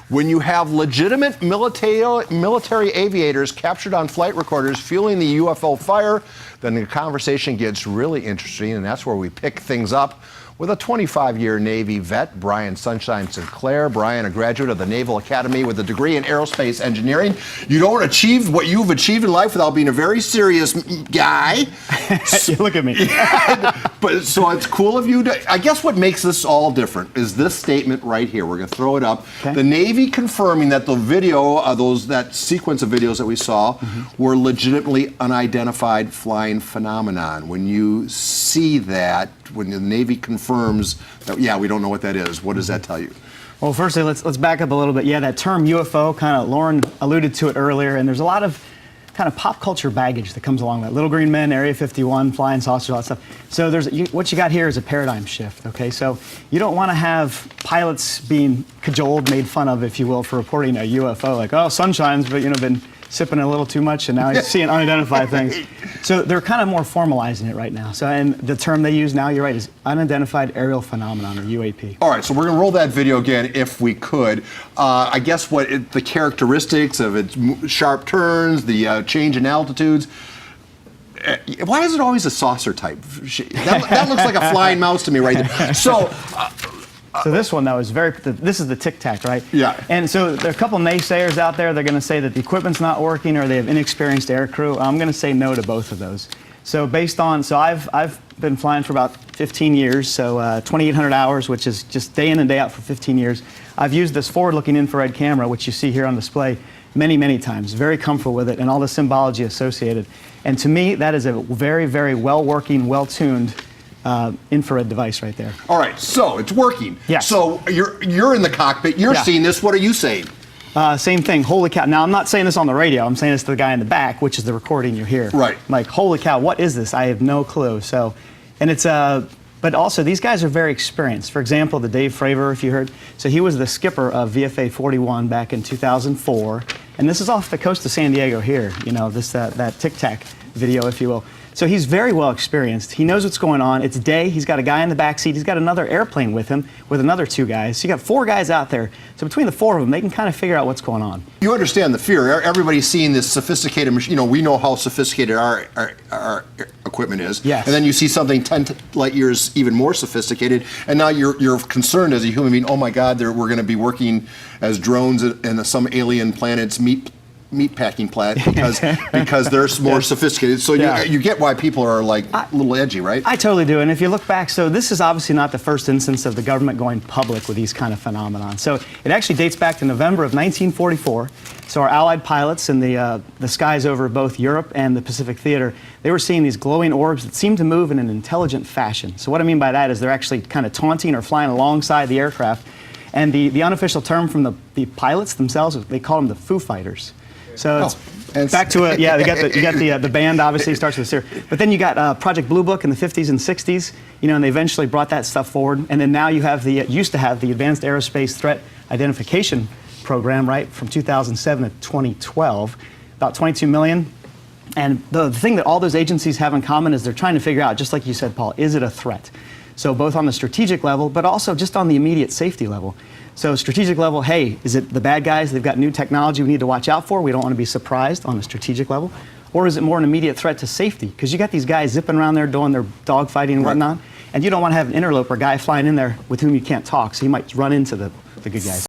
When you have legitimate military aviators captured on flight recorders fueling the UFO fire, then the conversation gets really interesting, and that's where we pick things up with a 25-year Navy vet, Brian Sunshine Sinclair. Brian, a graduate of the Naval Academy with a degree in aerospace engineering. You don't achieve what you've achieved in life without being a very serious guy. Look at me. But so it's cool of you to, I guess what makes this all different is this statement right here. We're going to throw it up. Okay. The Navy confirming that the video, that sequence of videos that we saw, were legitimately unidentified flying phenomenon. When you see that, when the Navy confirms that, yeah, we don't know what that is, what does that tell you? Well, firstly, let's back up a little bit. Yeah, that term UFO, kind of Lauren alluded to it earlier, and there's a lot of kind of pop culture baggage that comes along with that. Little Green Men, Area 51, flying saucers, all that stuff. So what you got here is a paradigm shift, okay? So you don't want to have pilots being cajoled, made fun of, if you will, for reporting a UFO, like, oh, Sunshine's, but, been sipping a little too much, and now he's seeing unidentified things. So they're kind of more formalizing it right now. So, and the term they use now, you're right, is unidentified aerial phenomenon, or UAP. All right, so we're going to roll that video again if we could. I guess the characteristics of its sharp turns, the change in altitudes. Why is it always a saucer type? That looks like a flying mouse to me right there. So this one, though, is this is the Tic Tac, right? Yeah. And so there are a couple naysayers out there. They're going to say that the equipment's not working or they have inexperienced air crew. I'm going to say no to both of those. So I've been flying for about 15 years, so 2,800 hours, which is just day in and day out for 15 years. I've used this forward-looking infrared camera, which you see here on display, many, many times. Very comfortable with it and all the symbology associated. And to me, that is a very, very well-working, well-tuned infrared device right there. All right, so it's working. Yeah. So you're in the cockpit, you're seeing this, what are you saying? Same thing, holy cow. Now, I'm not saying this on the radio, I'm saying this to the guy in the back, which is the recording you hear. Right. I'm like, holy cow, what is this? I have no clue. So, and it's, but also these guys are very experienced. For example, the Dave Fravor, if you heard, so he was the skipper of VFA 41 back in 2004, and this is off the coast of San Diego here, that Tic Tac video, if you will. So he's very well experienced. He knows what's going on. It's day. He's got a guy in the back seat. He's got another airplane with him, with another 2 guys. So you got 4 guys out there. So between the 4 of them, they can kind of figure out what's going on. You understand the fear. Everybody's seeing this sophisticated machine. We know how sophisticated our equipment is. Yes. And then you see something 10 light years even more sophisticated, and now you're concerned as a human being. Oh my God, we're going to be working as drones in some alien planet's meatpacking plant because they're more sophisticated. So you get why people are like a little edgy, right? I totally do. And if you look back, so this is obviously not the first instance of the government going public with these kind of phenomenon. So it actually dates back to November of 1944. So our Allied pilots in the skies over both Europe and the Pacific Theater, they were seeing these glowing orbs that seemed to move in an intelligent fashion. So what I mean by that is they're actually kind of taunting or flying alongside the aircraft. And the unofficial term from the pilots themselves, they call them the Foo Fighters. So it's back to you got the band obviously starts with this here, but then you got Project Blue Book in the 50s and 60s, and they eventually brought that stuff forward, and then now you have used to have the Advanced Aerospace Threat Identification Program, right, from 2007 to 2012, about 22 million. And the thing that all those agencies have in common is they're trying to figure out, just like you said, Paul, is it a threat? So both on the strategic level, but also just on the immediate safety level. So strategic level, hey, is it the bad guys? They've got new technology we need to watch out for. We don't want to be surprised on the strategic level. Or is it more an immediate threat to safety? Because you got these guys zipping around there doing their dogfighting and whatnot, and you don't want to have an interloper guy flying in there with whom you can't talk, so you might run into the good guys.